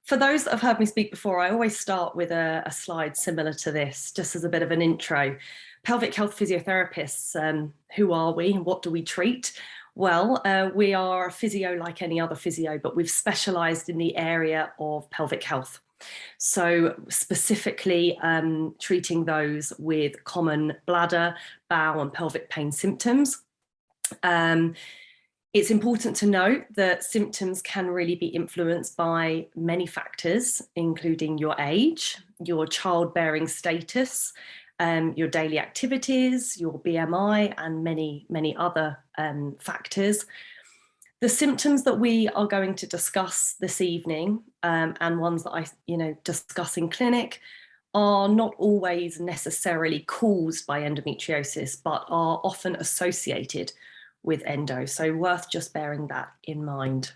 For those that have heard me speak before, I always start with a slide similar to this, just as a bit of an intro. Pelvic Health physiotherapists, who are we and what do we treat? Well, we are a physio like any other physio, but we've specialised in the area of pelvic health. So specifically treating those with common bladder, bowel and pelvic pain symptoms. It's important to note that symptoms can really be influenced by many factors, including your age, your childbearing status, your daily activities, your BMI, and many other factors. The symptoms that we are going to discuss this evening, and ones that I discuss in clinic, are not always necessarily caused by endometriosis, but are often associated with endo, so worth just bearing that in mind.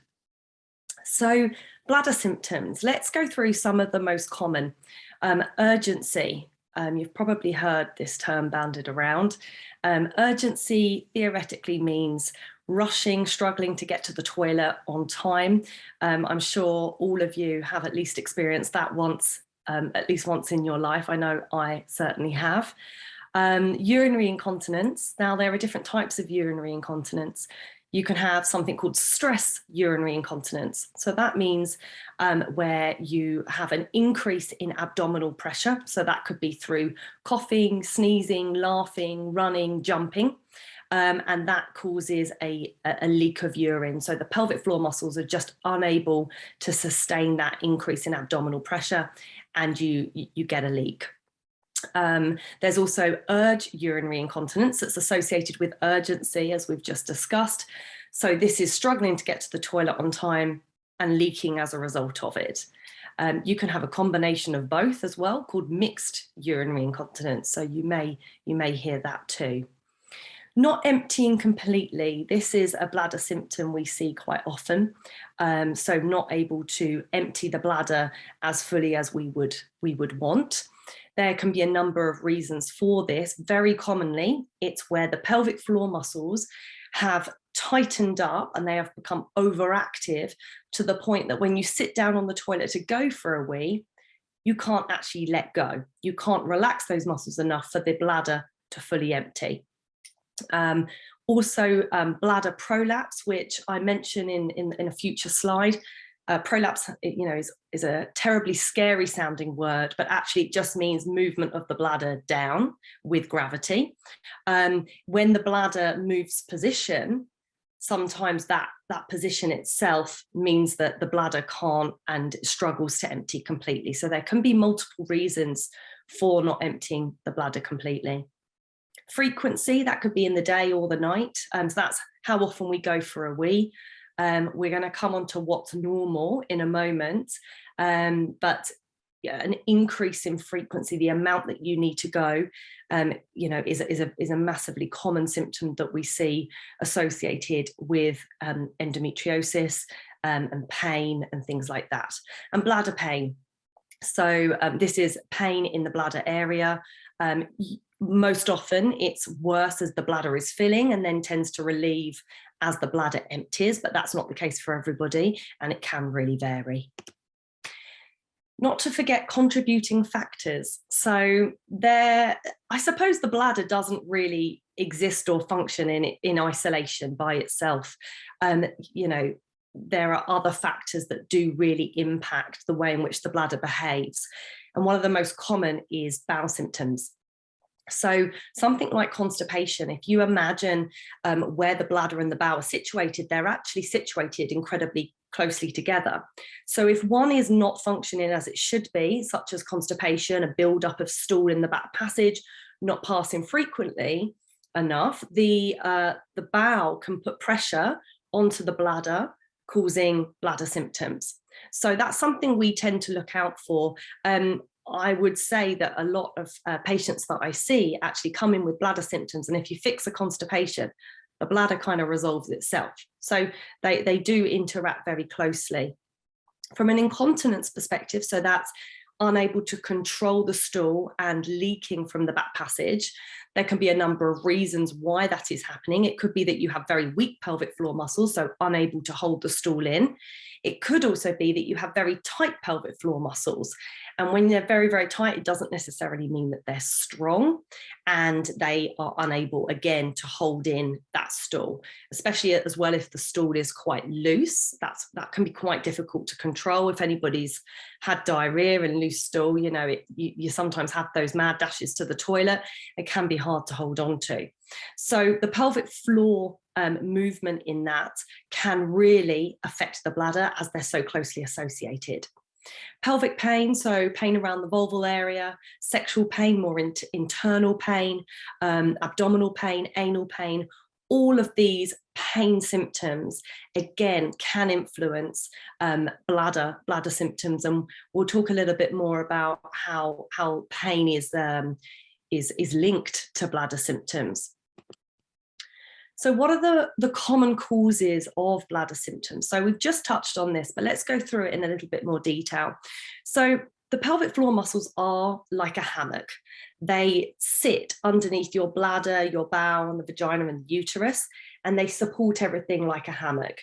So bladder symptoms, let's go through some of the most common. Urgency, you've probably heard this term bandied around. Urgency theoretically means rushing, struggling to get to the toilet on time. I'm sure all of you have at least experienced that once, at least once in your life. I know I certainly have. Urinary incontinence. Now, there are different types of urinary incontinence. You can have something called stress urinary incontinence. So that means where you have an increase in abdominal pressure. So that could be through coughing, sneezing, laughing, running, jumping. And that causes a leak of urine. So the pelvic floor muscles are just unable to sustain that increase in abdominal pressure, and you get a leak. There's also urge urinary incontinence that's associated with urgency, as we've just discussed. So this is struggling to get to the toilet on time and leaking as a result of it. You can have a combination of both as well, called mixed urinary incontinence. So you may hear that too. Not emptying completely. This is a bladder symptom we see quite often. So not able to empty the bladder as fully as we would want. There can be a number of reasons for this. Very commonly, it's where the pelvic floor muscles have tightened up and they have become overactive to the point that when you sit down on the toilet to go for a wee, you can't actually let go. You can't relax those muscles enough for the bladder to fully empty. Also, bladder prolapse, which I mention in a future slide. Prolapse, is a terribly scary sounding word, but actually it just means movement of the bladder down with gravity. When the bladder moves position, sometimes that position itself means that the bladder can't and struggles to empty completely. So there can be multiple reasons for not emptying the bladder completely. Frequency, that could be in the day or the night. So that's how often we go for a wee. We're going to come on to what's normal in a moment, but yeah, an increase in frequency, the amount that you need to go, is a massively common symptom that we see associated with endometriosis and pain and things like that. And bladder pain. So this is pain in the bladder area. Most often it's worse as the bladder is filling and then tends to relieve as the bladder empties, but that's not the case for everybody and it can really vary. Not to forget contributing factors. So I suppose the bladder doesn't really exist or function in isolation by itself. There are other factors that do really impact the way in which the bladder behaves. And one of the most common is bowel symptoms. So something like constipation, if you imagine where the bladder and the bowel are situated, they're actually situated incredibly closely together. So if one is not functioning as it should be, such as constipation, a build-up of stool in the back passage, not passing frequently enough, the bowel can put pressure onto the bladder, causing bladder symptoms. So that's something we tend to look out for. I would say that a lot of patients that I see actually come in with bladder symptoms, and if you fix a constipation, the bladder kind of resolves itself. So they do interact very closely. From an incontinence perspective, so that's unable to control the stool and leaking from the back passage, There can be a number of reasons why that is happening. It could be that you have very weak pelvic floor muscles, so unable to hold the stool in. It could also be that you have very tight pelvic floor muscles. And when they're very, very tight, it doesn't necessarily mean that they're strong and they are unable, again, to hold in that stool, especially as well if the stool is quite loose. That can be quite difficult to control. If anybody's had diarrhea and loose stool, you know, you sometimes have those mad dashes to the toilet. It can be hard to hold on to. So the pelvic floor movement in that can really affect the bladder as they're so closely associated. Pelvic pain, so pain around the vulval area, sexual pain, more internal pain, abdominal pain, anal pain, all of these pain symptoms, again, can influence bladder symptoms. And we'll talk a little bit more about how pain is linked to bladder symptoms. So what are the common causes of bladder symptoms? So we've just touched on this, but let's go through it in a little bit more detail. So the pelvic floor muscles are like a hammock. They sit underneath your bladder, your bowel, and the vagina and the uterus, and they support everything like a hammock.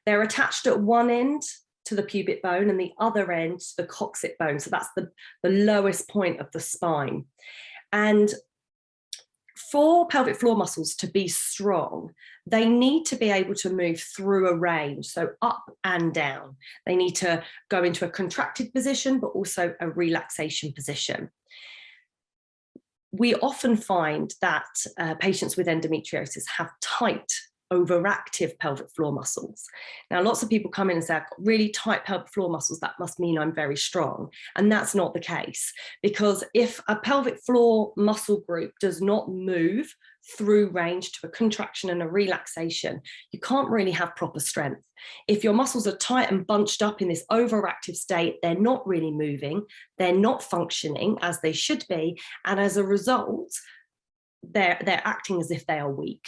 They're attached at one end to the pubic bone and the other end to the coccyx bone. So that's the lowest point of the spine. And for pelvic floor muscles to be strong, they need to be able to move through a range, so up and down. They need to go into a contracted position, but also a relaxation position. We often find that patients with endometriosis have tight, overactive pelvic floor muscles. Now, lots of people come in and say, I've got really tight pelvic floor muscles, that must mean I'm very strong. And that's not the case, because if a pelvic floor muscle group does not move through range to a contraction and a relaxation, you can't really have proper strength. If your muscles are tight and bunched up in this overactive state, they're not really moving, they're not functioning as they should be, and as a result, they're acting as if they are weak.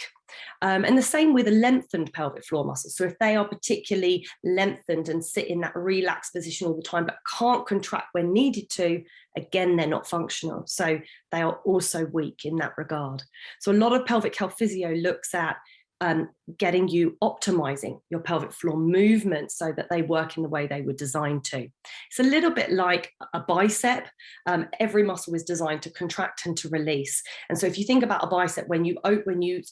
And the same with a lengthened pelvic floor muscles. So if they are particularly lengthened and sit in that relaxed position all the time, but can't contract when needed to, again, they're not functional. So they are also weak in that regard. So a lot of pelvic health physio looks at getting you optimizing your pelvic floor movement so that they work in the way they were designed to. It's a little bit like a bicep. Every muscle is designed to contract and to release. And so if you think about a bicep, when you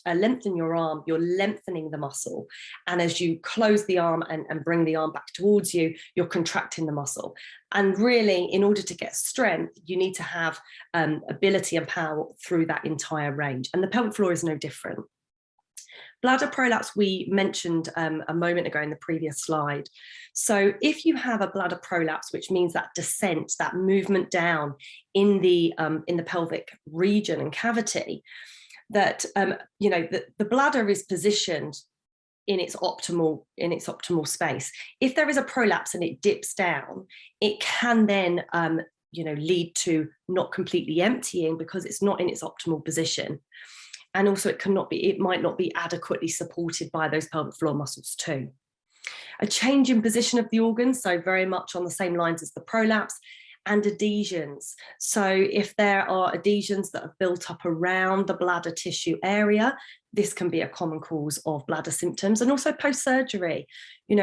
lengthen your arm, you're lengthening the muscle. And as you close the arm and bring the arm back towards you, you're contracting the muscle. And really, in order to get strength, you need to have ability and power through that entire range. And the pelvic floor is no different. Bladder prolapse, we mentioned a moment ago in the previous slide. So if you have a bladder prolapse, which means that descent, that movement down in the pelvic region and cavity, that the bladder is positioned in its optimal space. If there is a prolapse and it dips down, it can then lead to not completely emptying because it's not in its optimal position. And also it might not be adequately supported by those pelvic floor muscles too. A change in position of the organs, so very much on the same lines as the prolapse, and adhesions. So if there are adhesions that are built up around the bladder tissue area, this can be a common cause of bladder symptoms. And also post-surgery,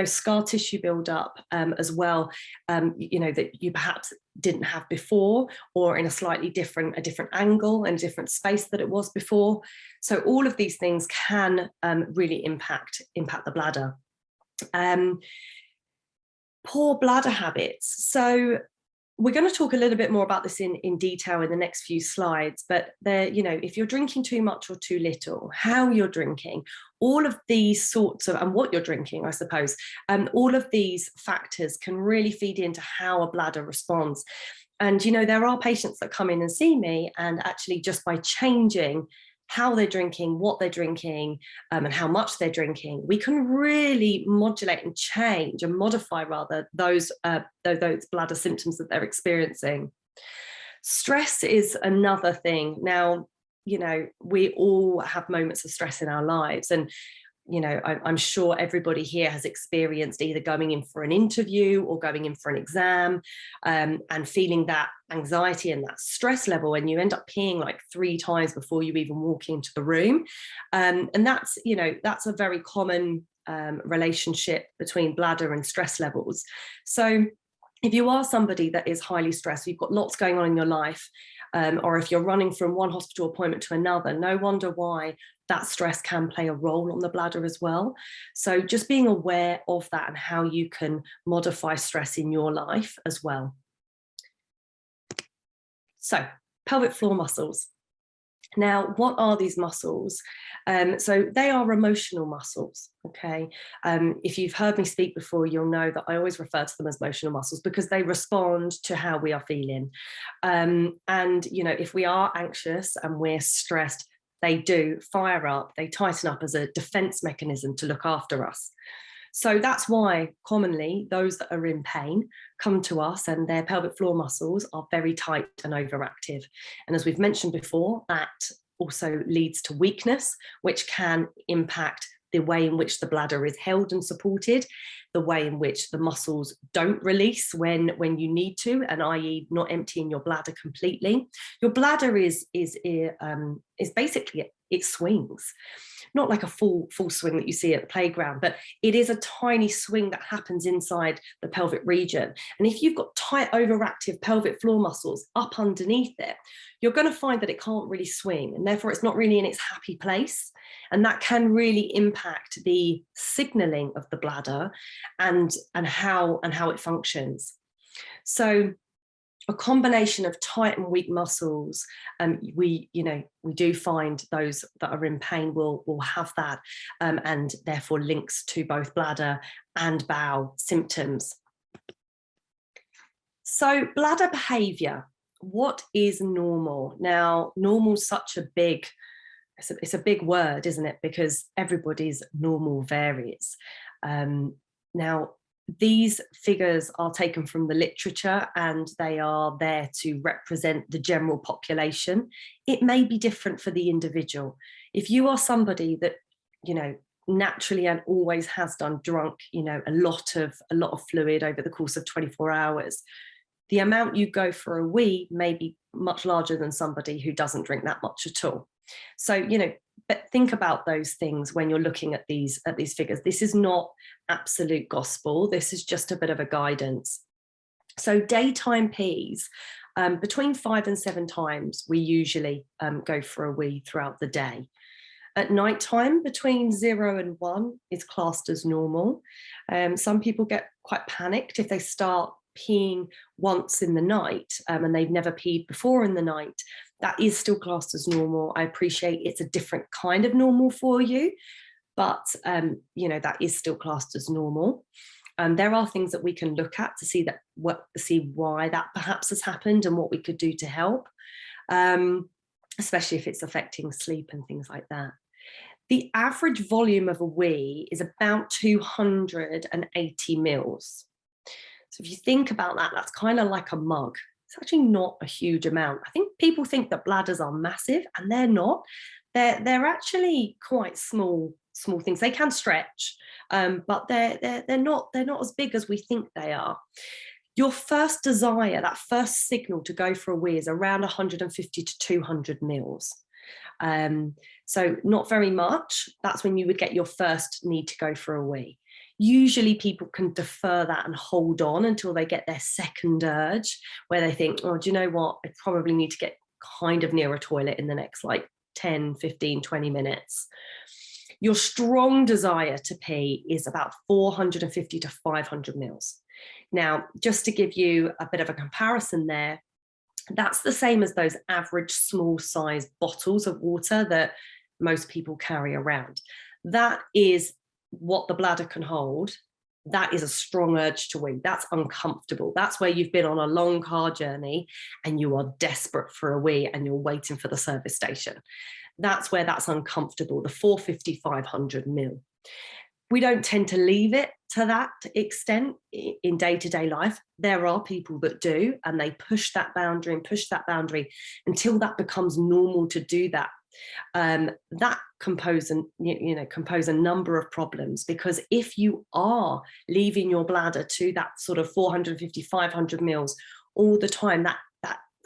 scar tissue buildup as well, that you perhaps didn't have before, or in a slightly different angle and different space that it was before. So all of these things can really impact the bladder. Poor bladder habits. So we're going to talk a little bit more about this in detail in the next few slides, but if you're drinking too much or too little, how you're drinking, all of these sorts of, and what you're drinking, I suppose, all of these factors can really feed into how a bladder responds. And, there are patients that come in and see me, and actually just by changing how they're drinking, what they're drinking, and how much they're drinking, we can really modulate and change and modify rather those bladder symptoms that they're experiencing. Stress is another thing. Now, we all have moments of stress in our lives, and I'm sure everybody here has experienced either going in for an interview or going in for an exam, and feeling that anxiety and that stress level, and you end up peeing like 3 times before you even walk into the room. And that's a very common relationship between bladder and stress levels. So if you are somebody that is highly stressed, you've got lots going on in your life, or if you're running from one hospital appointment to another, no wonder why that stress can play a role on the bladder as well. So just being aware of that and how you can modify stress in your life as well. So pelvic floor muscles. Now, what are these muscles? So they are emotional muscles, okay? If you've heard me speak before, you'll know that I always refer to them as emotional muscles because they respond to how we are feeling. And, if we are anxious and we're stressed, they do fire up, they tighten up as a defense mechanism to look after us. So that's why commonly those that are in pain come to us and their pelvic floor muscles are very tight and overactive. And as we've mentioned before, that also leads to weakness, which can impact the way in which the bladder is held and supported, the way in which the muscles don't release when you need to, and i.e. not emptying your bladder completely. Your bladder is basically, it swings. Not like a full swing that you see at the playground, but it is a tiny swing that happens inside the pelvic region. And if you've got tight overactive pelvic floor muscles up underneath it, you're going to find that it can't really swing, and therefore it's not really in its happy place. And that can really impact the signaling of the bladder and how it functions. So a combination of tight and weak muscles, we do find those that are in pain will have that, and therefore links to both bladder and bowel symptoms. So bladder behavior, what is normal? Now, normal is such a big, it's a big word, isn't it? Because everybody's normal varies. Now, these figures are taken from the literature and they are there to represent the general population. It may be different for the individual. If you are somebody that, naturally and always has drunk, a lot of fluid over the course of 24 hours, the amount you go for a wee may be much larger than somebody who doesn't drink that much at all. So, but think about those things when you're looking at these figures. This is not absolute gospel. This is just a bit of a guidance. So daytime pees, between 5 and 7 times, we usually go for a wee throughout the day. At night time, between 0 and 1 is classed as normal. Some people get quite panicked if they start peeing once in the night, and they've never peed before in the night. That is still classed as normal. I appreciate it's a different kind of normal for you, but that is still classed as normal. There are things that we can look at to see why that perhaps has happened and what we could do to help, especially if it's affecting sleep and things like that. The average volume of a wee is about 280 mils. So if you think about that, that's kind of like a mug. It's actually not a huge amount. I think people think that bladders are massive, and they're not. They're actually quite small things. They can stretch, but they're not as big as we think they are. Your first desire, that first signal to go for a wee, is around 150 to 200 mils. So not very much. That's when you would get your first need to go for a wee. Usually people can defer that and hold on until they get their second urge, where they think, oh, do you know what? I probably need to get kind of near a toilet in the next 10, 15, 20 minutes. Your strong desire to pee is about 450 to 500 mils. Now, just to give you a bit of a comparison there, that's the same as those average small size bottles of water that most people carry around. That is what the bladder can hold. That is a strong urge to wee. That's uncomfortable. That's where you've been on a long car journey and you are desperate for a wee and you're waiting for the service station. That's where that's uncomfortable, the 450, 500 mil. We don't tend to leave it to that extent in day-to-day life. There are people that do, and they push that boundary until that becomes normal to do that that compose a number of problems, because if you are leaving your bladder to that sort of 450, 500 mils all the time, that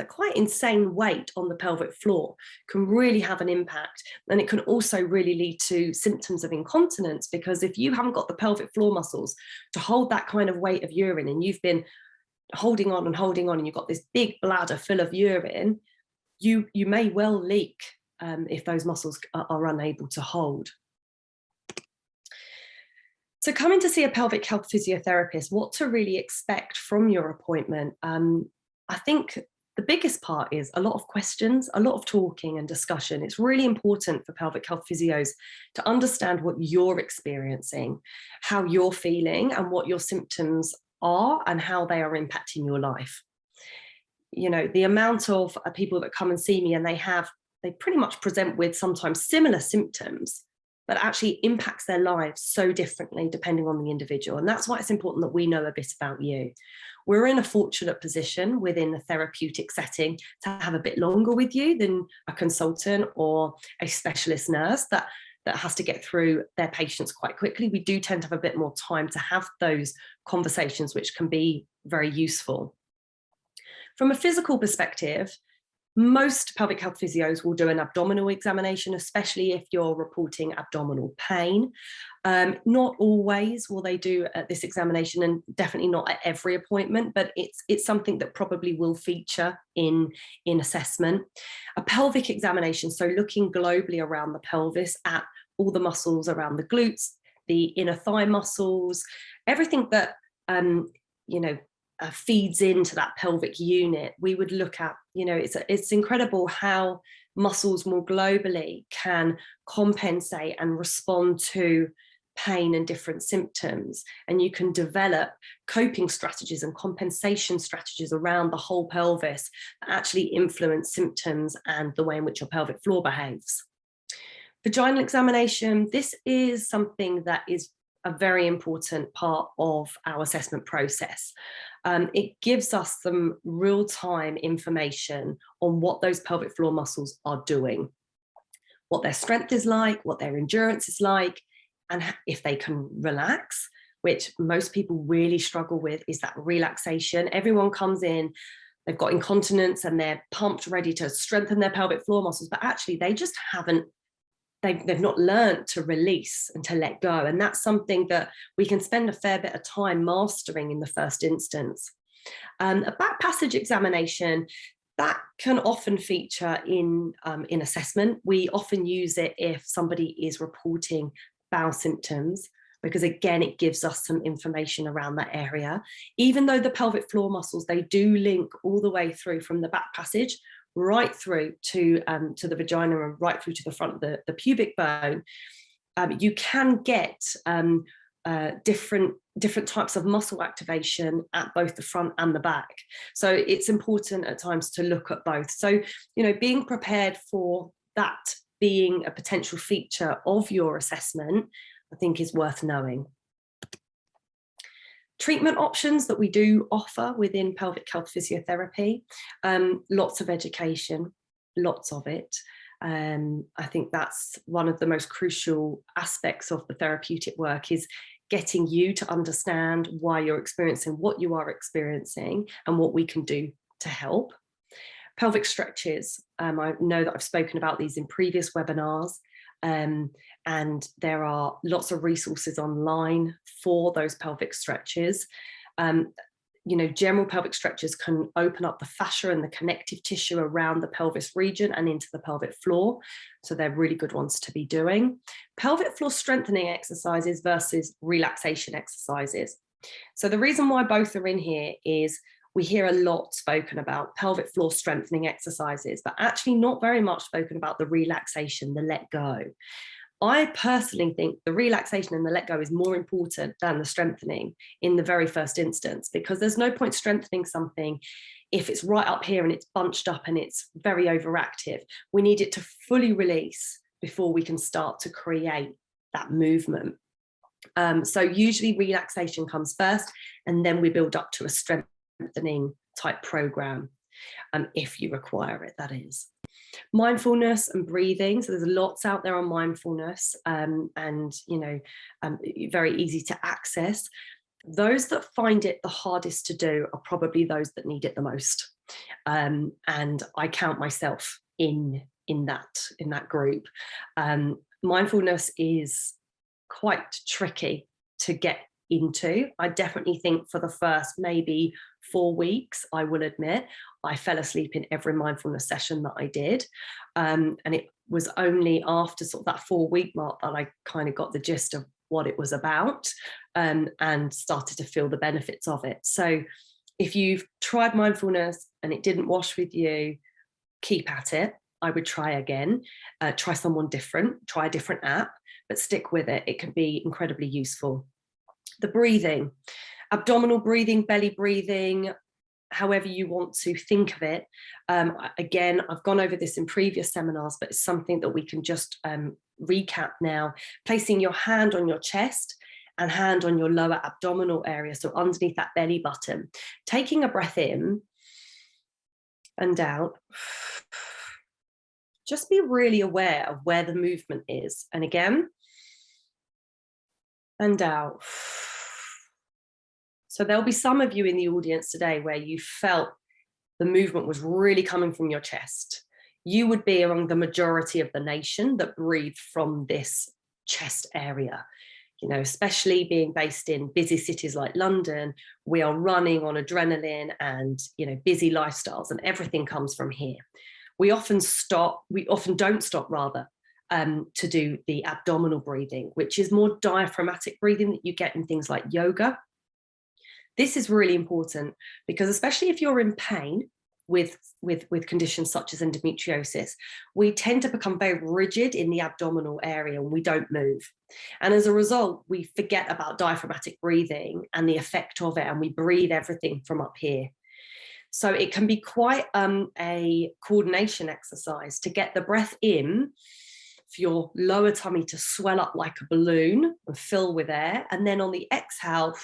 quite insane weight on the pelvic floor can really have an impact. And it can also really lead to symptoms of incontinence, because if you haven't got the pelvic floor muscles to hold that kind of weight of urine, and you've been holding on and you've got this big bladder full of urine, you may well leak if those muscles are unable to hold. So coming to see a pelvic health physiotherapist, what to really expect from your appointment? I think the biggest part is a lot of questions, a lot of talking and discussion. It's really important for pelvic health physios to understand what you're experiencing, how you're feeling, and what your symptoms are and how they are impacting your life. You know, the amount of people that come and see me and they pretty much present with sometimes similar symptoms, but actually impacts their lives so differently depending on the individual. And that's why it's important that we know a bit about you. We're in a fortunate position within the therapeutic setting to have a bit longer with you than a consultant or a specialist nurse that has to get through their patients quite quickly. We do tend to have a bit more time to have those conversations, which can be very useful. From a physical perspective, most pelvic health physios will do an abdominal examination, especially if you're reporting abdominal pain. Not always will they do this examination, and definitely not at every appointment, but it's something that probably will feature in assessment. A pelvic examination, so looking globally around the pelvis at all the muscles around the glutes, the inner thigh muscles, everything that feeds into that pelvic unit. We would look at, it's incredible how muscles more globally can compensate and respond to pain and different symptoms. And you can develop coping strategies and compensation strategies around the whole pelvis that actually influence symptoms and the way in which your pelvic floor behaves. Vaginal examination, this is something that is a very important part of our assessment process. It gives us some real-time information on what those pelvic floor muscles are doing, what their strength is like, what their endurance is like, and if they can relax, which most people really struggle with, is that relaxation. Everyone comes in, they've got incontinence and they're pumped, ready to strengthen their pelvic floor muscles, but actually they just haven't, they've not learned to release and to let go. And that's something that we can spend a fair bit of time mastering in the first instance. A back passage examination, that can often feature in assessment. We often use it if somebody is reporting bowel symptoms, because again, it gives us some information around that area. Even though the pelvic floor muscles, they do link all the way through from the back passage right through to the vagina and right through to the front of the pubic bone, you can get different types of muscle activation at both the front and the back. So it's important at times to look at both. So, being prepared for that being a potential feature of your assessment, I think is worth knowing. Treatment options that we do offer within pelvic health physiotherapy, lots of education, lots of it. I think that's one of the most crucial aspects of the therapeutic work, is getting you to understand why you're experiencing what you are experiencing and what we can do to help. Pelvic stretches, I know that I've spoken about these in previous webinars. And there are lots of resources online for those pelvic stretches. General pelvic stretches can open up the fascia and the connective tissue around the pelvis region and into the pelvic floor. So they're really good ones to be doing. Pelvic floor strengthening exercises versus relaxation exercises. So the reason why both are in here is we hear a lot spoken about pelvic floor strengthening exercises, but actually not very much spoken about the relaxation, the let go. I personally think the relaxation and the let go is more important than the strengthening in the very first instance, because there's no point strengthening something if it's right up here and it's bunched up and it's very overactive. We need it to fully release before we can start to create that movement. So usually relaxation comes first, and then we build up to a strengthening type program, if you require it, that is. Mindfulness and breathing. So there's lots out there on mindfulness, and very easy to access. Those that find it the hardest to do are probably those that need it the most. And I count myself in that group. Mindfulness is quite tricky to get into. I definitely think for the first maybe 4 weeks, I will admit, I fell asleep in every mindfulness session that I did. And it was only after sort of that 4-week mark that I kind of got the gist of what it was about, and started to feel the benefits of it. So if you've tried mindfulness and it didn't wash with you, keep at it. I would try again, try someone different, try a different app, but stick with it. It can be incredibly useful. The breathing, abdominal breathing, belly breathing, however you want to think of it. Again, I've gone over this in previous seminars, but it's something that we can just recap now. Placing your hand on your chest and hand on your lower abdominal area, so underneath that belly button. Taking a breath in and out. Just be really aware of where the movement is. And again, and out. So there'll be some of you in the audience today where you felt the movement was really coming from your chest. You would be among the majority of the nation that breathe from this chest area. You know, especially being based in busy cities like London, we are running on adrenaline and, busy lifestyles, and everything comes from here. We often don't stop to do the abdominal breathing, which is more diaphragmatic breathing that you get in things like yoga. This is really important because especially if you're in pain with conditions such as endometriosis, we tend to become very rigid in the abdominal area and we don't move. And as a result, we forget about diaphragmatic breathing and the effect of it, and we breathe everything from up here. So it can be quite a coordination exercise to get the breath in for your lower tummy to swell up like a balloon and fill with air, and then on the exhale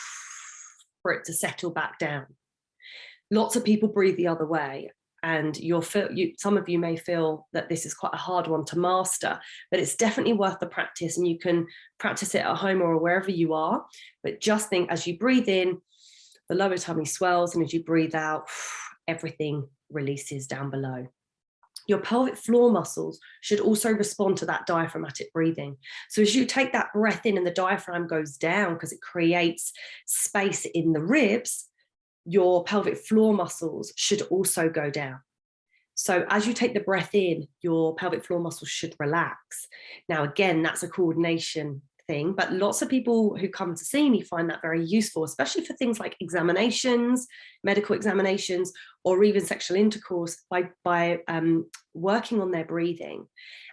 for it to settle back down. Lots of people breathe the other way, and some of you may feel that this is quite a hard one to master, but it's definitely worth the practice, and you can practice it at home or wherever you are. But just think, as you breathe in, the lower tummy swells, and as you breathe out, everything releases down below. Your pelvic floor muscles should also respond to that diaphragmatic breathing. So as you take that breath in and the diaphragm goes down because it creates space in the ribs, your pelvic floor muscles should also go down. So as you take the breath in, your pelvic floor muscles should relax. Now, again, that's a coordination thing, but lots of people who come to see me find that very useful, especially for things like examinations, medical examinations, or even sexual intercourse. By working on their breathing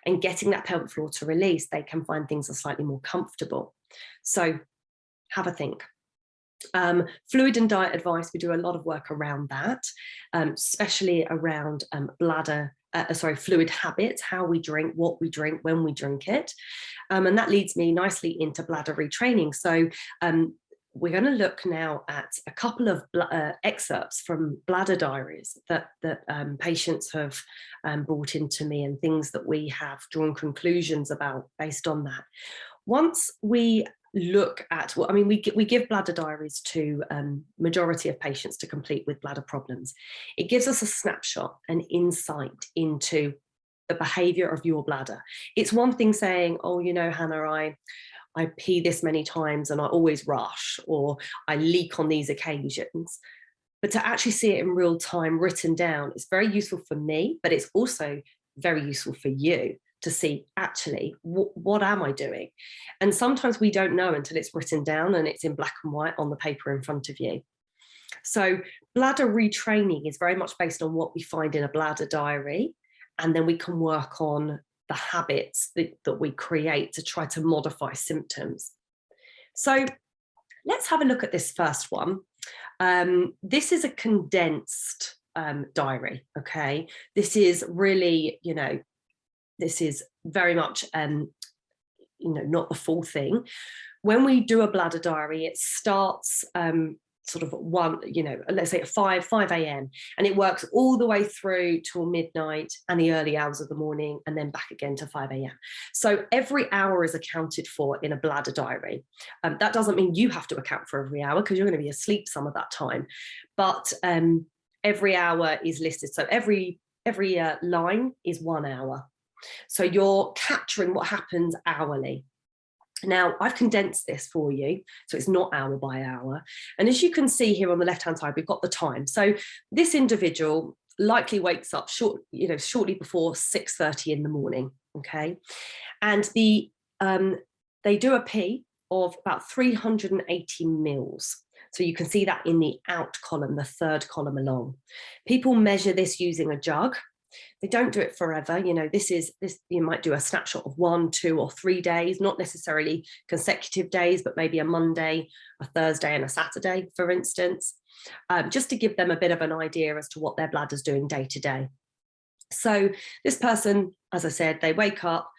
and getting that pelvic floor to release, they can find things are slightly more comfortable. So have a think. Fluid and diet advice, we do a lot of work around that, especially around fluid habits, how we drink, what we drink, when we drink it. And that leads me nicely into bladder retraining. So we're going to look now at a couple of excerpts from bladder diaries that patients have brought into me, and things that we have drawn conclusions about based on that. Once we look at, we give bladder diaries to majority of patients to complete with bladder problems. It gives us a snapshot, an insight into the behavior of your bladder. It's one thing saying, oh, Hannah, I pee this many times and I always rush, or I leak on these occasions. But to actually see it in real time written down is very useful for me, but it's also very useful for you to see, actually, what am I doing? And sometimes we don't know until it's written down and it's in black and white on the paper in front of you. So bladder retraining is very much based on what we find in a bladder diary, and then we can work on the habits that we create to try to modify symptoms. So let's have a look at this first one. This is a condensed diary, okay? This is really, this is very much, not the full thing. When we do a bladder diary, it starts sort of one, let's say at 5 a.m. And it works all the way through till midnight and the early hours of the morning, and then back again to 5 a.m. So every hour is accounted for in a bladder diary. That doesn't mean you have to account for every hour, because you're going to be asleep some of that time. But every hour is listed. So every line is 1 hour. So you're capturing what happens hourly. Now, I've condensed this for you, so it's not hour by hour. And as you can see here on the left-hand side, we've got the time. So this individual likely wakes up shortly before 6:30 in the morning, okay? And they do a pee of about 380 mils. So you can see that in the out column, the third column along. People measure this using a jug. They don't do it forever. This you might do a snapshot of 1, 2, or 3 days, not necessarily consecutive days, but maybe a Monday, a Thursday, and a Saturday, for instance, just to give them a bit of an idea as to what their bladder's doing day to day. So this person, as I said, they wake up,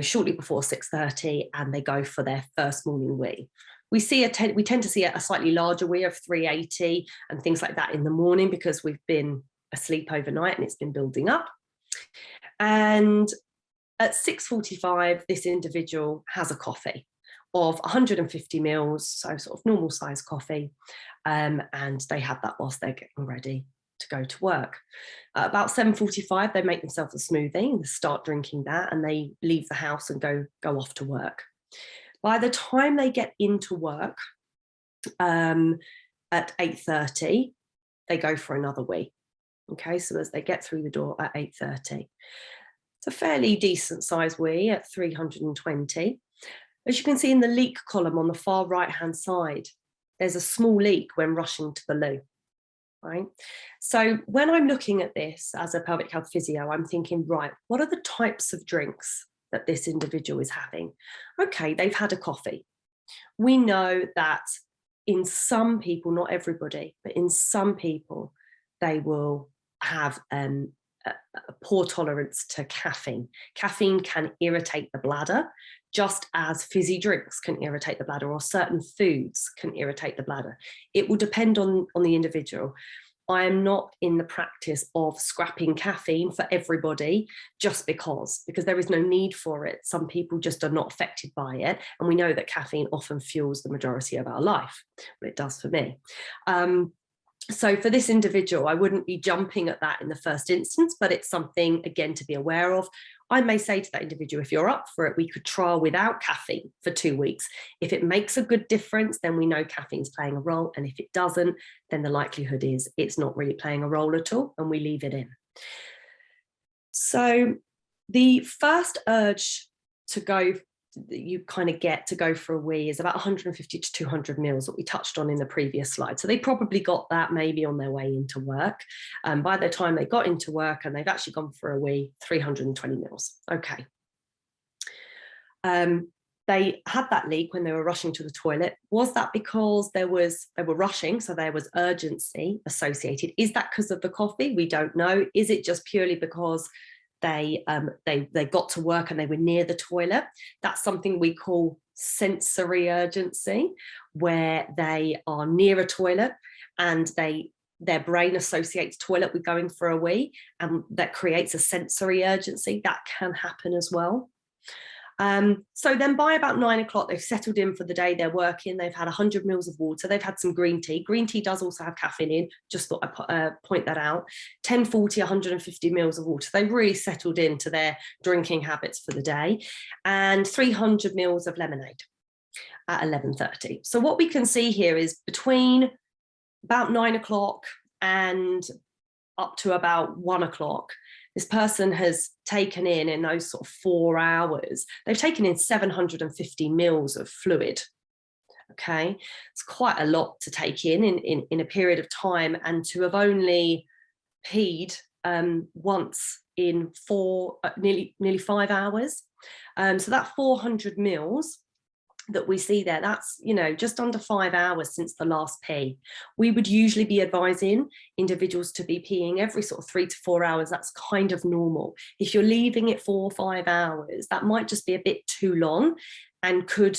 shortly before 6:30, and they go for their first morning wee. We tend to see a slightly larger wee of 380 and things like that in the morning, because we've been asleep overnight and it's been building up. And at 6:45, this individual has a coffee of 150 mils, so sort of normal size coffee, and they have that whilst they're getting ready to go to work. About 7:45, they make themselves a smoothie and start drinking that, and they leave the house and go off to work. By the time they get into work at 8:30, they go for another wee. Okay, so as they get through the door at 8:30, it's a fairly decent size wee at 320. As you can see in the leak column on the far right-hand side, there's a small leak when rushing to the loo, right? So when I'm looking at this as a pelvic health physio, I'm thinking, right, what are the types of drinks that this individual is having? Okay, they've had a coffee. We know that in some people, not everybody, but in some people, they will have a poor tolerance to caffeine. Caffeine can irritate the bladder, just as fizzy drinks can irritate the bladder, or certain foods can irritate the bladder. It will depend on the individual. I am not in the practice of scrapping caffeine for everybody just because there is no need for it. Some people just are not affected by it. And we know that caffeine often fuels the majority of our life. Well, it does for me. So for this individual, I wouldn't be jumping at that in the first instance, but it's something, again, to be aware of. I may say to that individual, if you're up for it, we could trial without caffeine for 2 weeks. If it makes a good difference, then we know caffeine's playing a role. And if it doesn't, then the likelihood is it's not really playing a role at all, and we leave it in. So the first urge to go, that you kind of get to go for a wee, is about 150 to 200 mils that we touched on in the previous slide. So they probably got that maybe on their way into work. By the time they got into work and they've actually gone for a wee, 320 mils. Okay. They had that leak when they were rushing to the toilet. Was that because they were rushing, so there was urgency associated? Is that because of the coffee? We don't know. Is it just purely because they got to work and they were near the toilet? That's something we call sensory urgency, where they are near a toilet and their brain associates toilet with going for a wee, and that creates a sensory urgency. That can happen as well. So then by about 9 o'clock, they've settled in for the day, they're working, they've had 100 mils of water, they've had some green tea. Green tea does also have caffeine in, just thought I'd point that out. 10, 40, 150 mils of water. They've really settled into their drinking habits for the day. And 300 mils of lemonade at 11:30. So what we can see here is between about 9 o'clock and up to about 1 o'clock, this person has taken in those sort of 4 hours, they've taken in 750 mils of fluid. Okay, it's quite a lot to take in a period of time, and to have only peed once in nearly 5 hours. So that 400 mils that we see there, that's, just under 5 hours since the last pee. We would usually be advising individuals to be peeing every sort of 3 to 4 hours. That's kind of normal. If you're leaving it 4 or 5 hours, that might just be a bit too long, and could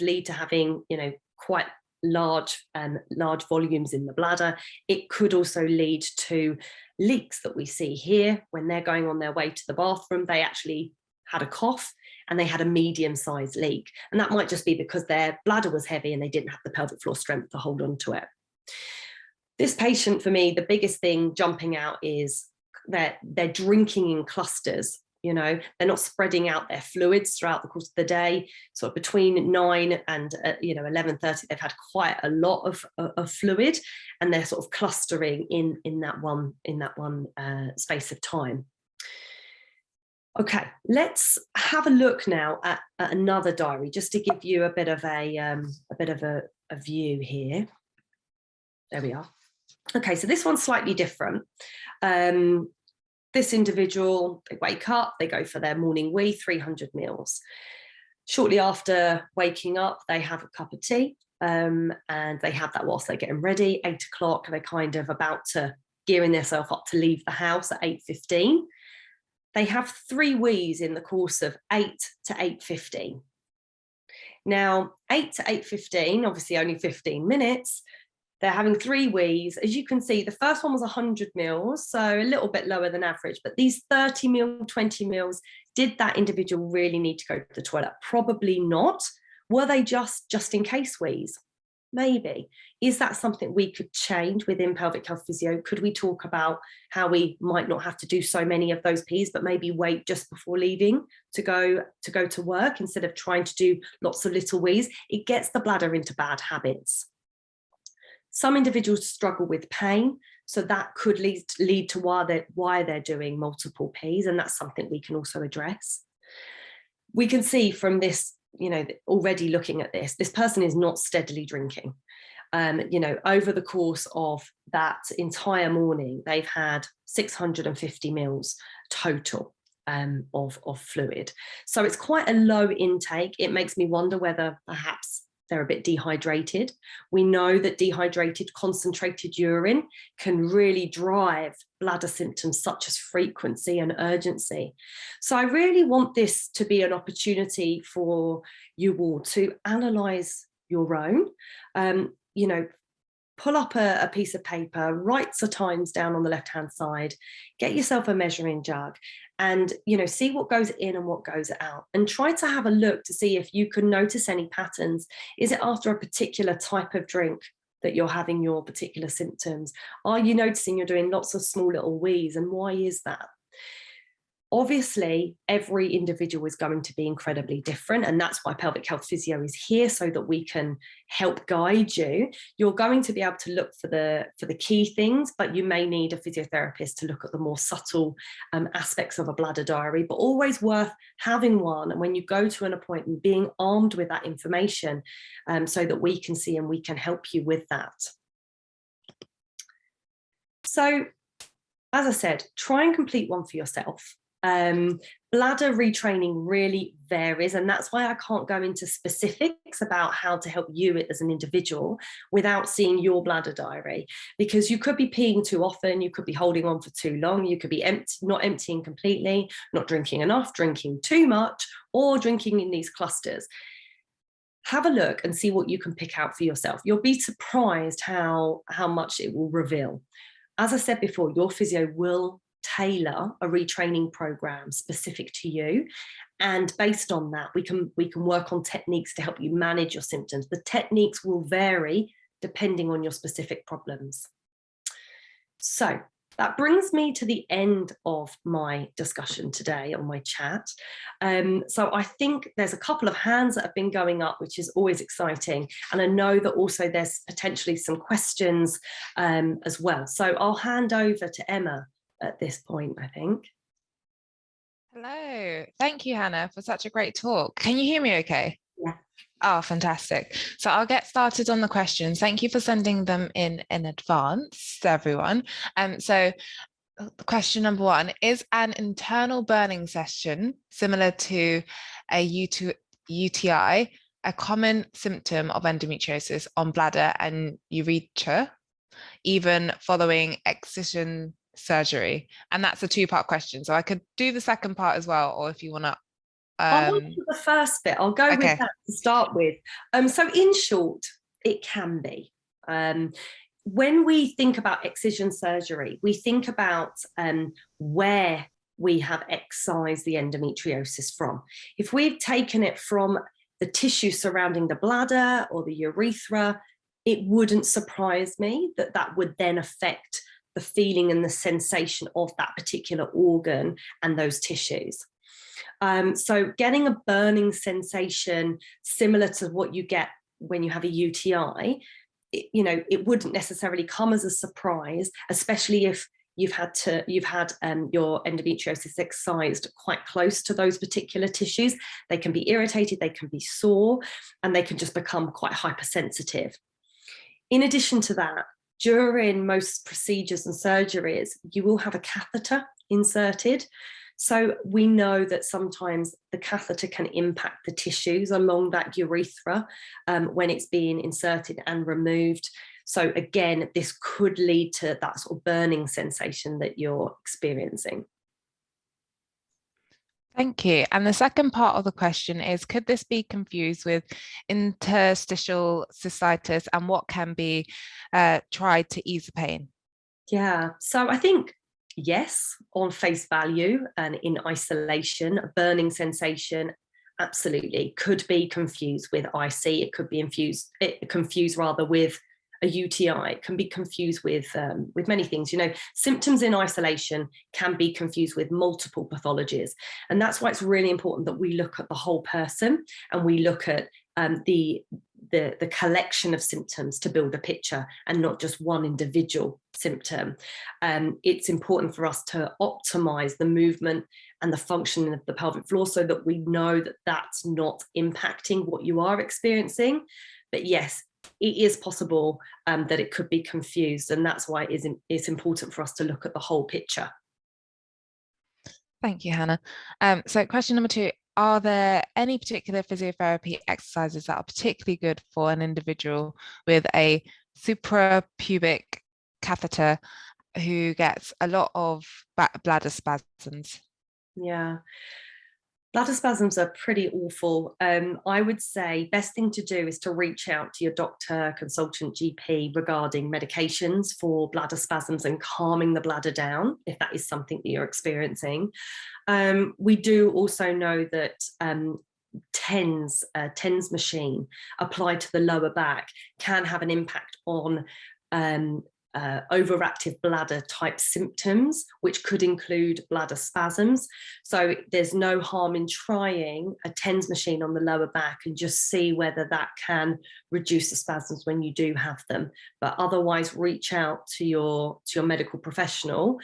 lead to having, quite large volumes in the bladder. It could also lead to leaks that we see here. When they're going on their way to the bathroom, they actually had a cough and they had a medium-sized leak. And that might just be because their bladder was heavy and they didn't have the pelvic floor strength to hold on to it. This patient, for me, the biggest thing jumping out is that they're drinking in clusters. You know, they're not spreading out their fluids throughout the course of the day. So between 9 and 11:30, they've had quite a lot of fluid, and they're sort of clustering in that one space of time. Okay, let's have a look now at another diary, just to give you a bit of a view here. There we are. Okay, so this one's slightly different. This individual, they wake up, they go for their morning wee, 300 mils. Shortly after waking up, they have a cup of tea, and they have that whilst they're getting ready. 8 o'clock, they're kind of about to gearing themselves up to leave the house at 8:15. They have 3 wees in the course of 8 to 8:15. Now, 8 to 8:15, obviously only 15 minutes, they're having 3 wees. As you can see, the first one was 100 mils, so a little bit lower than average, but these 30 mil, 20 mils, did that individual really need to go to the toilet? Probably not. Were they just in case wees? Maybe. Is that something we could change within pelvic health physio? Could we talk about how we might not have to do so many of those P's, but maybe wait just before leaving to go to work instead of trying to do lots of little wees? It gets the bladder into bad habits. Some individuals struggle with pain, so that could lead to why they're doing multiple P's, and that's something we can also address. We can see from this, already looking at this person is not steadily drinking. Over the course of that entire morning, they've had 650 mils total of fluid. So it's quite a low intake. It makes me wonder whether perhaps they're a bit dehydrated. We know that dehydrated, concentrated urine can really drive bladder symptoms such as frequency and urgency. So I really want this to be an opportunity for you all to analyse your own. Pull up a piece of paper, write the times down on the left-hand side, get yourself a measuring jug, and see what goes in and what goes out, and try to have a look to see if you can notice any patterns. Is it after a particular type of drink that you're having your particular symptoms? Are you noticing you're doing lots of small little wees, and why is that? Obviously, every individual is going to be incredibly different, and that's why pelvic health physio is here, so that we can help guide you. You're going to be able to look for the key things, but you may need a physiotherapist to look at the more subtle aspects of a bladder diary, but always worth having one. And when you go to an appointment, being armed with that information so that we can see and we can help you with that. So, as I said, try and complete one for yourself. Bladder retraining really varies, and that's why I can't go into specifics about how to help you as an individual without seeing your bladder diary, because you could be peeing too often, you could be holding on for too long, you could be not emptying completely, not drinking enough, drinking too much, or drinking in these clusters. Have a look and see what you can pick out for yourself. You'll be surprised how much it will reveal. As I said before, your physio will tailor a retraining program specific to you, and based on that we can work on techniques to help you manage your symptoms. The techniques will vary depending on your specific problems. So that brings me to the end of my discussion today on my chat. So I think there's a couple of hands that have been going up, which is always exciting. And I know that also there's potentially some questions as well. So I'll hand over to Emma at this point, I think. Hello. Thank you, Hannah, for such a great talk. Can you hear me okay? Yeah. Oh, fantastic. So I'll get started on the questions. Thank you for sending them in advance, everyone. So question number 1, is an internal burning session similar to a UTI a common symptom of endometriosis on bladder and urethra, even following excision surgery? And that's a 2-part question, so I could do the second part as well, or if you want to I'll do the first bit. I'll go with that to start with. So in short, It can be. When we think about excision surgery, we think about where we have excised the endometriosis from. If we've taken it from the tissue surrounding the bladder or the urethra, it wouldn't surprise me that that would then affect the feeling and the sensation of that particular organ and those tissues. So getting a burning sensation similar to what you get when you have a UTI, it wouldn't necessarily come as a surprise, especially if you've had your endometriosis excised quite close to those particular tissues. They can be irritated, they can be sore, and they can just become quite hypersensitive. In addition to that, during most procedures and surgeries, you will have a catheter inserted. So we know that sometimes the catheter can impact the tissues along that urethra when it's being inserted and removed. So again, this could lead to that sort of burning sensation that you're experiencing. Thank you. And the second part of the question is, could this be confused with interstitial cystitis, and what can be tried to ease the pain? Yeah, so I think, yes, on face value and in isolation, a burning sensation absolutely could be confused with IC. It could be confused rather with a UTI. It can be confused with many things. Symptoms in isolation can be confused with multiple pathologies, and that's why it's really important that we look at the whole person and we look at the collection of symptoms to build a picture and not just one individual symptom. It's important for us to optimize the movement and the functioning of the pelvic floor so that we know that that's not impacting what you are experiencing. But yes, it is possible that it could be confused, and that's why it's important for us to look at the whole picture. Thank you, Hannah. So question number 2, are there any particular physiotherapy exercises that are particularly good for an individual with a suprapubic catheter who gets a lot of bladder spasms? Yeah. Bladder spasms are pretty awful. I would say best thing to do is to reach out to your doctor, consultant, GP regarding medications for bladder spasms and calming the bladder down, if that is something that you're experiencing. We do also know that TENS machine applied to the lower back can have an impact on overactive bladder type symptoms, which could include bladder spasms. So there's no harm in trying a TENS machine on the lower back and just see whether that can reduce the spasms when you do have them. But otherwise, reach out to your medical professional,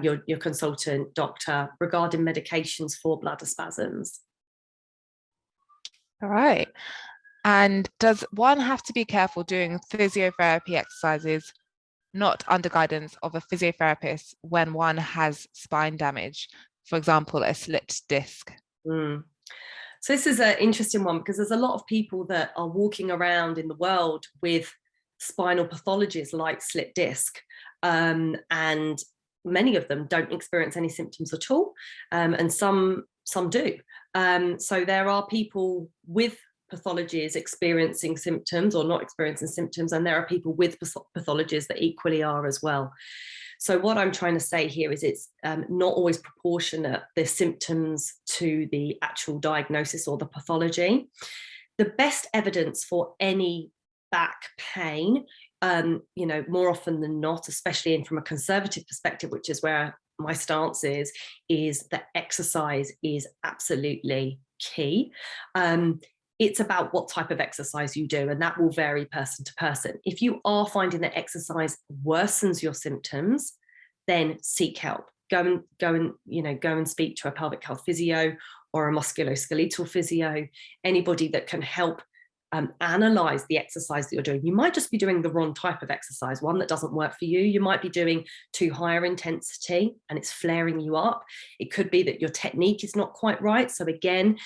your consultant, doctor, regarding medications for bladder spasms. All right. And does one have to be careful doing physiotherapy exercises not under guidance of a physiotherapist when one has spine damage, for example, a slipped disc? So this is an interesting one, because there's a lot of people that are walking around in the world with spinal pathologies like slipped disc, and many of them don't experience any symptoms at all, and some do. So there are people with pathologies experiencing symptoms or not experiencing symptoms, and there are people with pathologies that equally are as well. So what I'm trying to say here is it's not always proportionate, the symptoms to the actual diagnosis or the pathology. The best evidence for any back pain, more often than not, especially from a conservative perspective, which is where my stance is that exercise is absolutely key. It's about what type of exercise you do, and that will vary person to person. If you are finding that exercise worsens your symptoms, then seek help. Go and speak to a pelvic health physio or a musculoskeletal physio, anybody that can help analyze the exercise that you're doing. You might just be doing the wrong type of exercise, one that doesn't work for you. You might be doing too higher intensity and it's flaring you up. It could be that your technique is not quite right. So again,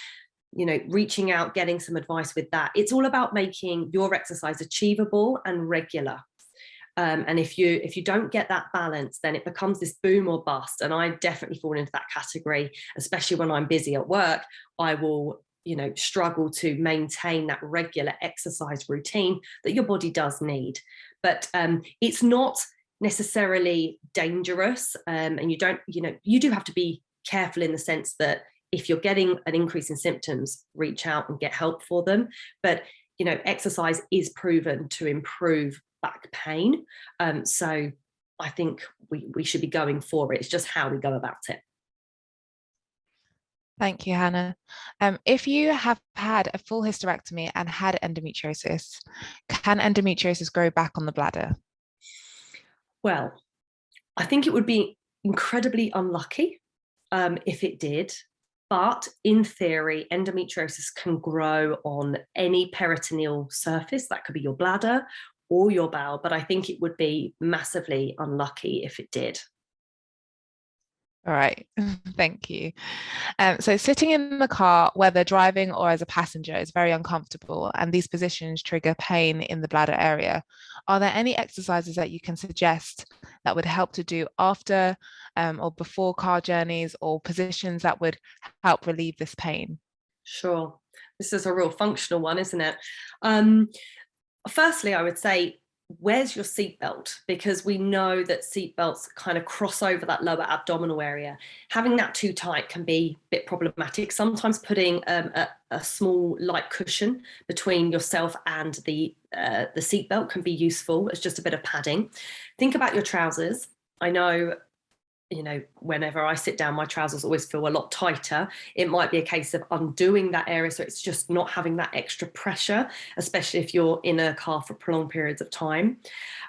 reaching out, getting some advice with that. It's all about making your exercise achievable and regular. And if you don't get that balance, then it becomes this boom or bust. And I definitely fall into that category, especially when I'm busy at work. I will struggle to maintain that regular exercise routine that your body does need. But it's not necessarily dangerous, and you do have to be careful in the sense that if you're getting an increase in symptoms, reach out and get help for them. But exercise is proven to improve back pain, so I think we should be going for it. It's just how we go about it. Thank you, Hannah. If you have had a full hysterectomy and had endometriosis, can endometriosis grow back on the bladder? Well, I think it would be incredibly unlucky if it did. But in theory, endometriosis can grow on any peritoneal surface. That could be your bladder or your bowel, but I think it would be massively unlucky if it did. All right, thank you. So sitting in the car, whether driving or as a passenger, is very uncomfortable, and these positions trigger pain in the bladder area. Are there any exercises that you can suggest that would help to do after or before car journeys, or positions that would help relieve this pain? Sure. This is a real functional one, isn't it? Firstly, I would say, where's your seatbelt? Because we know that seatbelts kind of cross over that lower abdominal area. Having that too tight can be a bit problematic. Sometimes putting a small light cushion between yourself and the seatbelt can be useful as just a bit of padding. Think about your trousers. I know, whenever I sit down, my trousers always feel a lot tighter. It might be a case of undoing that area so it's just not having that extra pressure, especially if you're in a car for prolonged periods of time.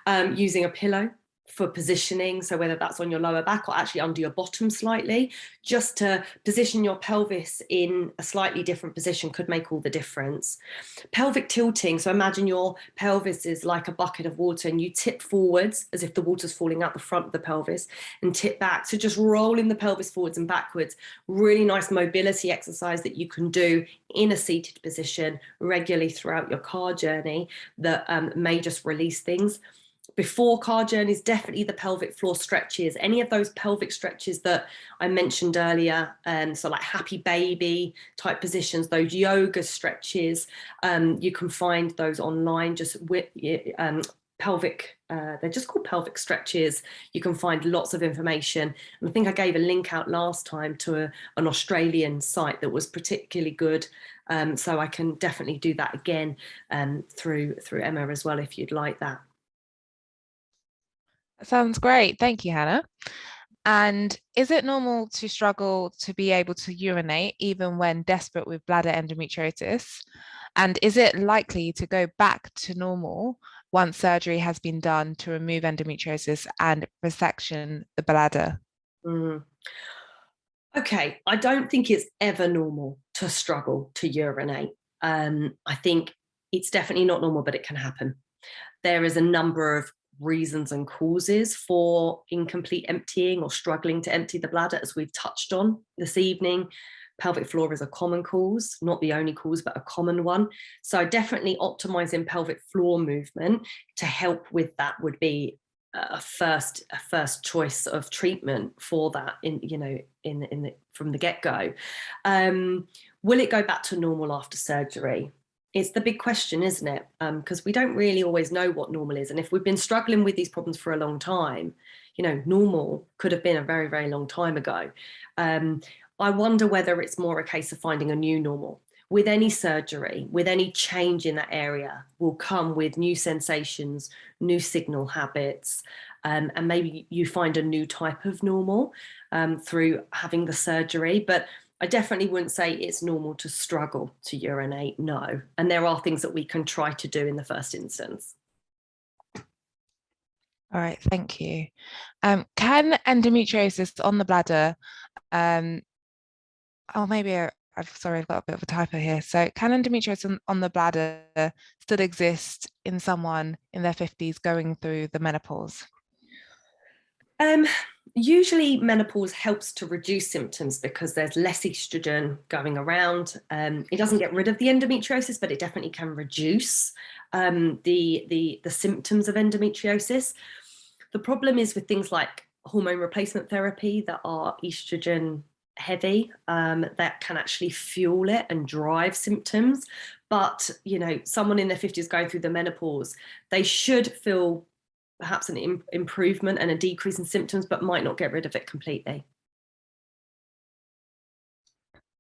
Using a pillow for positioning, so whether that's on your lower back or actually under your bottom slightly, just to position your pelvis in a slightly different position could make all the difference. Pelvic tilting, so imagine your pelvis is like a bucket of water and you tip forwards as if the water's falling out the front of the pelvis and tip back. So just rolling the pelvis forwards and backwards, really nice mobility exercise that you can do in a seated position regularly throughout your car journey that may just release things. Before car journeys, definitely the pelvic floor stretches, any of those pelvic stretches that I mentioned earlier, so like happy baby type positions, those yoga stretches, you can find those online, just with pelvic, they're just called pelvic stretches. You can find lots of information, and I think I gave a link out last time to an Australian site that was particularly good, so I can definitely do that again through Emma as well if you'd like that. Sounds great. Thank you, Hannah. And is it normal to struggle to be able to urinate even when desperate with bladder endometriosis? And is it likely to go back to normal once surgery has been done to remove endometriosis and resection the bladder? Okay, I don't think it's ever normal to struggle to urinate. I think it's definitely not normal, but it can happen. There is a number of reasons and causes for incomplete emptying or struggling to empty the bladder, as we've touched on this evening. Pelvic floor is a common cause, not the only cause, but a common one. So definitely optimizing pelvic floor movement to help with that would be a first choice of treatment for that from the get-go. Will it go back to normal after surgery? It's the big question, isn't it? Because we don't really always know what normal is. And if we've been struggling with these problems for a long time, normal could have been a very, very long time ago. I wonder whether it's more a case of finding a new normal. With any surgery, with any change in that area, will come with new sensations, new signal habits, and maybe you find a new type of normal through having the surgery. But I definitely wouldn't say it's normal to struggle to urinate, no. And there are things that we can try to do in the first instance. All right, thank you. Can endometriosis on the bladder, sorry, I've got a bit of a typo here. So can endometriosis on the bladder still exist in someone in their 50s going through the menopause? Usually menopause helps to reduce symptoms because there's less estrogen going around. It doesn't get rid of the endometriosis, but it definitely can reduce the symptoms of endometriosis. The problem is with things like hormone replacement therapy that are estrogen heavy, that can actually fuel it and drive symptoms. But, you know, someone in their 50s going through the menopause, they should feel perhaps an improvement and a decrease in symptoms, but might not get rid of it completely.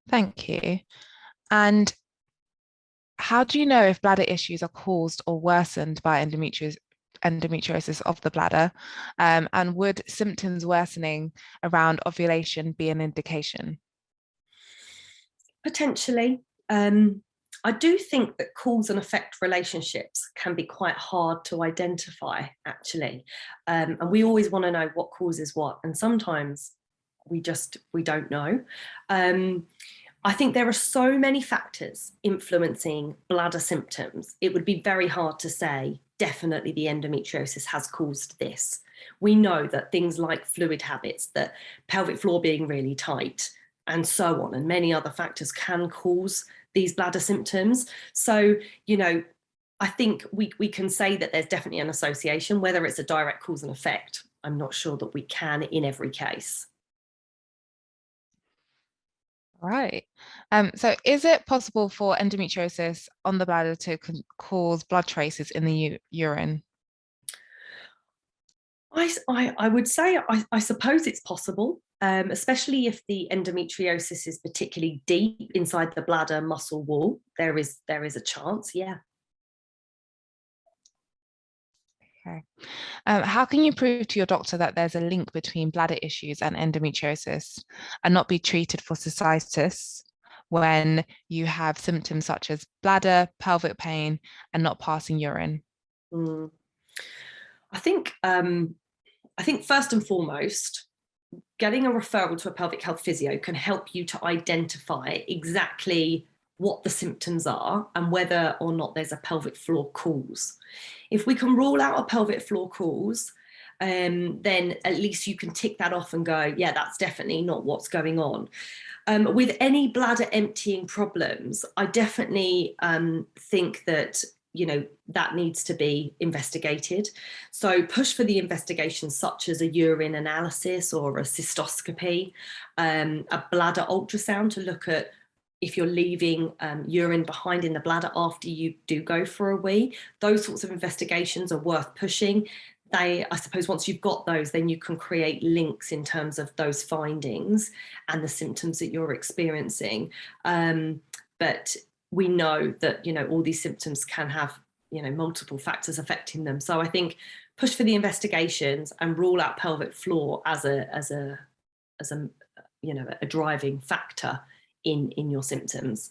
Thank you. And how do you know if bladder issues are caused or worsened by endometriosis of the bladder? And would symptoms worsening around ovulation be an indication? Potentially. I do think that cause and effect relationships can be quite hard to identify, actually. And we always want to know what causes what. And sometimes we don't know. I think there are so many factors influencing bladder symptoms. It would be very hard to say, definitely the endometriosis has caused this. We know that things like fluid habits, that pelvic floor being really tight, and so on, and many other factors can cause these bladder symptoms. So, you know, I think we can say that there's definitely an association. Whether it's a direct cause and effect, I'm not sure that we can in every case. Right. So is it possible for endometriosis on the bladder to cause blood traces in the urine? I would say, I suppose it's possible, especially if the endometriosis is particularly deep inside the bladder muscle wall. There is a chance, yeah. Okay. How can you prove to your doctor that there's a link between bladder issues and endometriosis and not be treated for cystitis when you have symptoms such as bladder, pelvic pain, and not passing urine? Mm. I think first and foremost, getting a referral to a pelvic health physio can help you to identify exactly what the symptoms are and whether or not there's a pelvic floor cause. If we can rule out a pelvic floor cause, then at least you can tick that off and go, yeah, that's definitely not what's going on. With any bladder emptying problems, I definitely think that, you know, that needs to be investigated. So push for the investigations such as a urine analysis or a cystoscopy, a bladder ultrasound to look at if you're leaving urine behind in the bladder after you do go for a wee. Those sorts of investigations are worth pushing. I suppose once you've got those, then you can create links in terms of those findings and the symptoms that you're experiencing. But we know that, you know, all these symptoms can have, you know, multiple factors affecting them. So I think push for the investigations and rule out pelvic floor as a you know, a driving factor in your symptoms.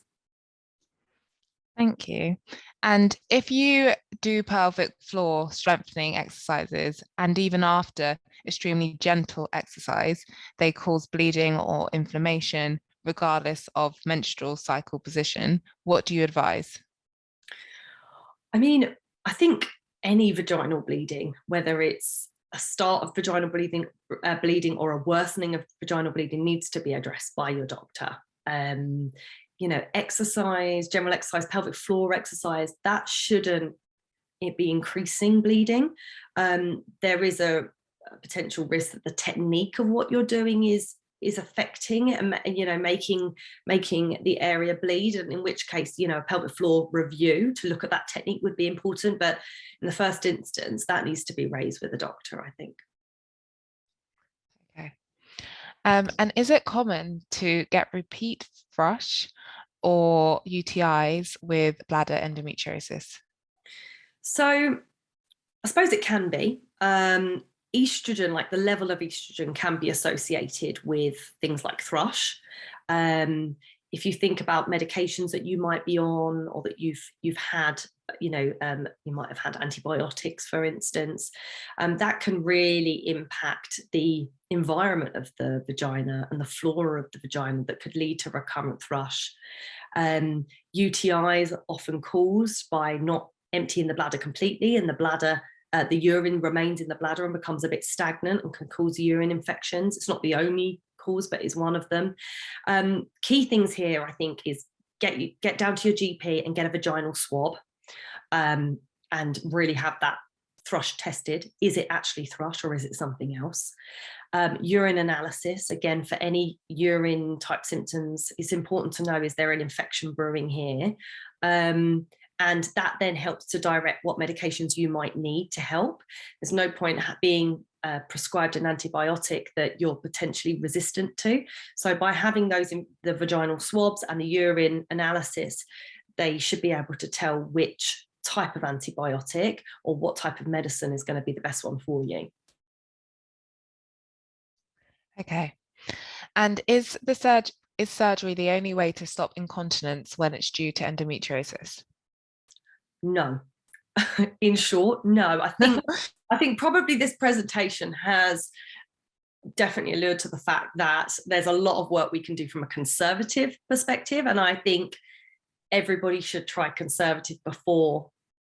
Thank you. And if you do pelvic floor strengthening exercises, and even after extremely gentle exercise, they cause bleeding or inflammation, regardless of menstrual cycle position, what do you advise? I mean, I think any vaginal bleeding, whether it's a start of vaginal bleeding or a worsening of vaginal bleeding, needs to be addressed by your doctor. You know, exercise, general exercise, pelvic floor exercise, that shouldn't it be increasing bleeding. There is a potential risk that the technique of what you're doing is affecting it and, you know, making the area bleed, and in which case, you know, a pelvic floor review to look at that technique would be important. But in the first instance, that needs to be raised with the doctor, I think. Okay. And is it common to get repeat thrush or UTIs with bladder endometriosis? So I suppose it can be. Estrogen, like the level of estrogen, can be associated with things like thrush. If you think about medications that you might be on or that you've had, you know, you might have had antibiotics, for instance, that can really impact the environment of the vagina and the flora of the vagina that could lead to recurrent thrush. UTIs are often caused by not emptying the bladder completely, and the urine remains in the bladder and becomes a bit stagnant and can cause urine infections. It's not the only cause, but is one of them. Key things here, I think, is get down to your GP and get a vaginal swab, and really have that thrush tested. Is it actually thrush or is it something else? Urine analysis, again, for any urine type symptoms, it's important to know, is there an infection brewing here? And that then helps to direct what medications you might need to help. There's no point being prescribed an antibiotic that you're potentially resistant to. So by having those in the vaginal swabs and the urine analysis, they should be able to tell which type of antibiotic or what type of medicine is going to be the best one for you. Okay. And is surgery the only way to stop incontinence when it's due to endometriosis? No. In short, no. I think probably this presentation has definitely allured to the fact that there's a lot of work we can do from a conservative perspective, and I think everybody should try conservative before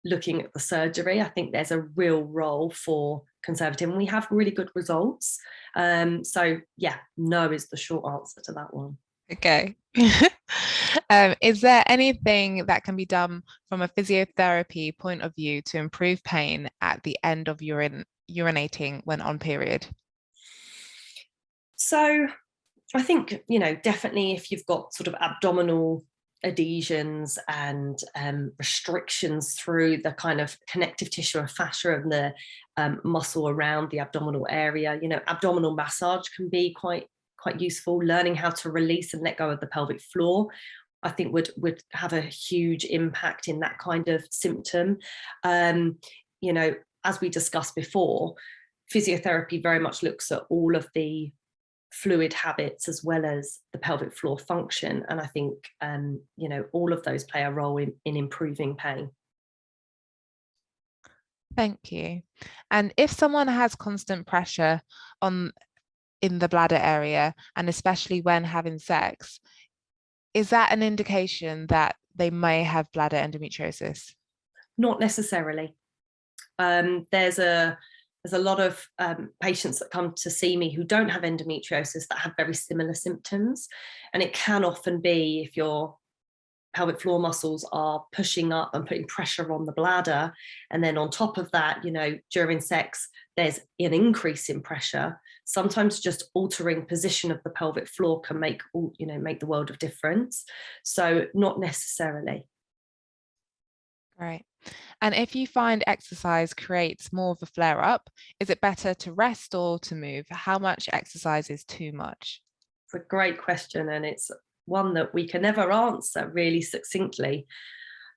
looking at the surgery. I think there's a real role for conservative, and we have really good results. So yeah, no is the short answer to that one. Okay. Is there anything that can be done from a physiotherapy point of view to improve pain at the end of urinating when on period? So I think, definitely if you've got sort of abdominal adhesions and restrictions through the kind of connective tissue or fascia and the muscle around the abdominal area, abdominal massage can be quite useful. Learning how to release and let go of the pelvic floor, I think would have a huge impact in that kind of symptom. As we discussed before, physiotherapy very much looks at all of the fluid habits as well as the pelvic floor function, and I think all of those play a role in improving pain. Thank you. And if someone has constant pressure in the bladder area, and especially when having sex, is that an indication that they may have bladder endometriosis? Not necessarily. There's a lot of patients that come to see me who don't have endometriosis that have very similar symptoms. And it can often be if your pelvic floor muscles are pushing up and putting pressure on the bladder. And then on top of that, during sex, there's an increase in pressure. Sometimes just altering position of the pelvic floor can make the world of difference. So not necessarily. Right. And if you find exercise creates more of a flare-up, is it better to rest or to move? How much exercise is too much? It's a great question, and it's one that we can never answer really succinctly.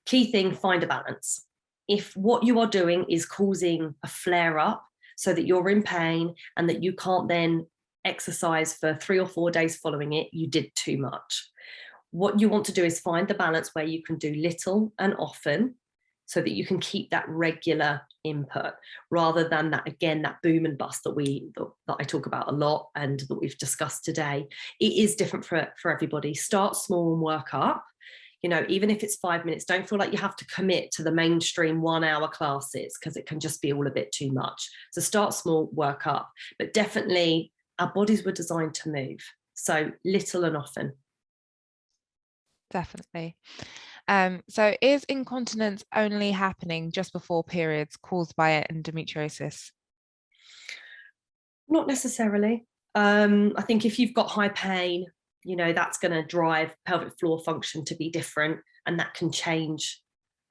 Key thing, find a balance. If what you are doing is causing a flare-up so that you're in pain and that you can't then exercise for 3 or 4 days following it, you did too much. What you want to do is find the balance where you can do little and often, so that you can keep that regular input rather than that boom and bust that I talk about a lot and that we've discussed today. It is different for everybody. Start small and work up. Even if it's 5 minutes, don't feel like you have to commit to the mainstream 1 hour classes, because it can just be all a bit too much. So start small, work up, but definitely our bodies were designed to move. So little and often. Definitely. So is incontinence only happening just before periods caused by endometriosis? Not necessarily. I think if you've got high pain, that's going to drive pelvic floor function to be different, and that can change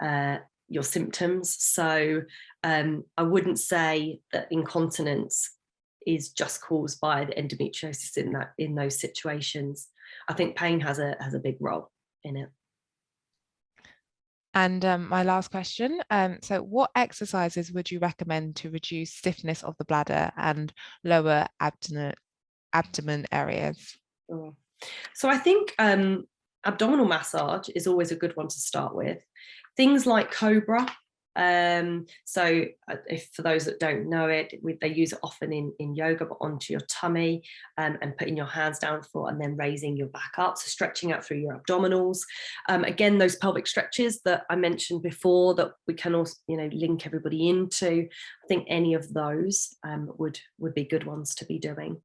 your symptoms. So I wouldn't say that incontinence is just caused by the endometriosis in those situations. I think pain has a big role in it. And my last question, so what exercises would you recommend to reduce stiffness of the bladder and lower abdomen areas? So I think abdominal massage is always a good one to start with. Things like Cobra. If for those that don't know it, they use it often in yoga, but onto your tummy and putting your hands down for, and then raising your back up. So stretching out through your abdominals. Again, those pelvic stretches that I mentioned before that we can also, link everybody into. I think any of those would be good ones to be doing.